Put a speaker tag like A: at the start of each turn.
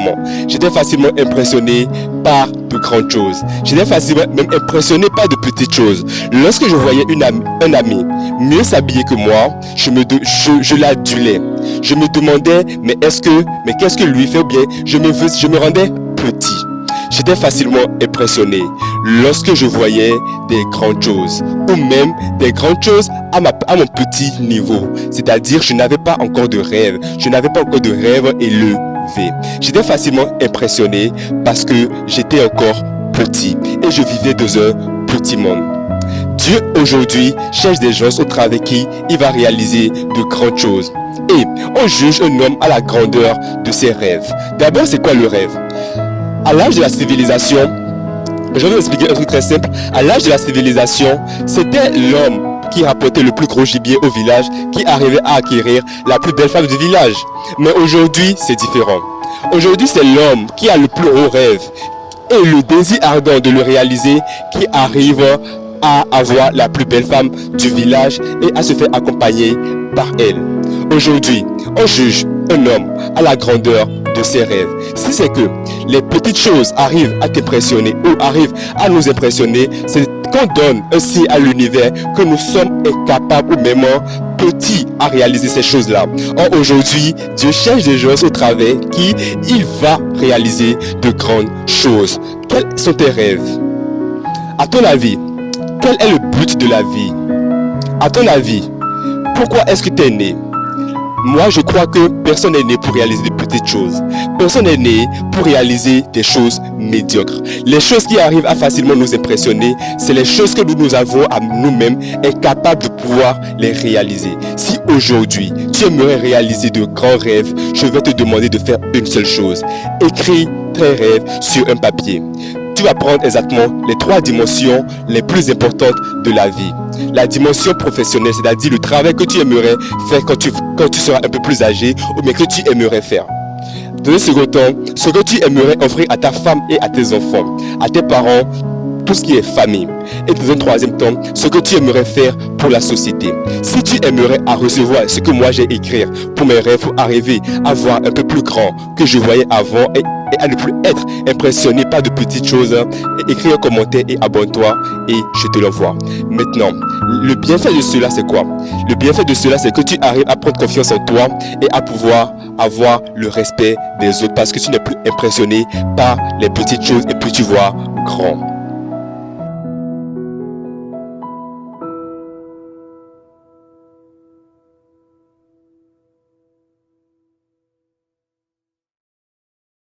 A: différemment. J'étais facilement impressionné par de grandes choses. J'étais facilement même impressionné par de petites choses. Lorsque je voyais un ami mieux s'habiller que moi, je l'adulais. Je me demandais, mais qu'est-ce que lui fait, ou bien je me rendais petit. J'étais facilement impressionné lorsque je voyais des grandes choses, ou même des grandes choses à mon petit niveau. C'est-à-dire, je n'avais pas encore de rêve. Je n'avais pas encore de rêve élevé. J'étais facilement impressionné parce que j'étais encore petit et je vivais dans un petit monde. Dieu aujourd'hui cherche des gens au travers qui il va réaliser de grandes choses. Et on juge un homme à la grandeur de ses rêves. D'abord, c'est quoi le rêve? À l'âge de la civilisation, je vais vous expliquer un truc très simple. À l'âge de la civilisation, c'était l'homme qui rapportait le plus gros gibier au village, qui arrivait à acquérir la plus belle femme du village. Mais aujourd'hui, c'est différent. Aujourd'hui, c'est l'homme qui a le plus haut rêve et le désir ardent de le réaliser qui arrive à avoir la plus belle femme du village et à se faire accompagner par elle. Aujourd'hui, on juge un homme à la grandeur de ses rêves. Si c'est que les petites choses arrivent à t'impressionner ou arrivent à nous impressionner, c'est qu'on donne un signe à l'univers que nous sommes incapables ou même petits à réaliser ces choses-là. Or aujourd'hui, Dieu cherche des gens au travers qui il va réaliser de grandes choses. Quels sont tes rêves? À ton avis, quel est le but de la vie? À ton avis, pourquoi est-ce que tu es né? Moi, je crois que personne n'est né pour réaliser de petites choses. Personne n'est né pour réaliser des choses médiocres. Les choses qui arrivent à facilement nous impressionner, c'est les choses que nous avons à nous-mêmes incapables de pouvoir les réaliser. Si aujourd'hui, tu aimerais réaliser de grands rêves, je vais te demander de faire une seule chose. Écris tes rêves sur un papier. Tu vas prendre exactement les 3 dimensions les plus importantes de la vie. La dimension professionnelle, c'est-à-dire le travail que tu aimerais faire quand tu seras un peu plus âgé ou bien que tu aimerais faire. Dans un second temps, ce que tu aimerais offrir à ta femme et à tes enfants, à tes parents, tout ce qui est famille. Et dans un troisième temps, ce que tu aimerais faire pour la société. Si tu aimerais à recevoir ce que moi j'ai écrit pour mes rêves, pour arriver à voir un peu plus grand que je voyais avant et à ne plus être impressionné par de petites choses, écris un commentaire et abonne-toi et je te l'envoie. Maintenant, le bienfait de cela c'est quoi? Le bienfait de cela c'est que tu arrives à prendre confiance en toi et à pouvoir avoir le respect des autres parce que tu n'es plus impressionné par les petites choses et puis tu vois grand.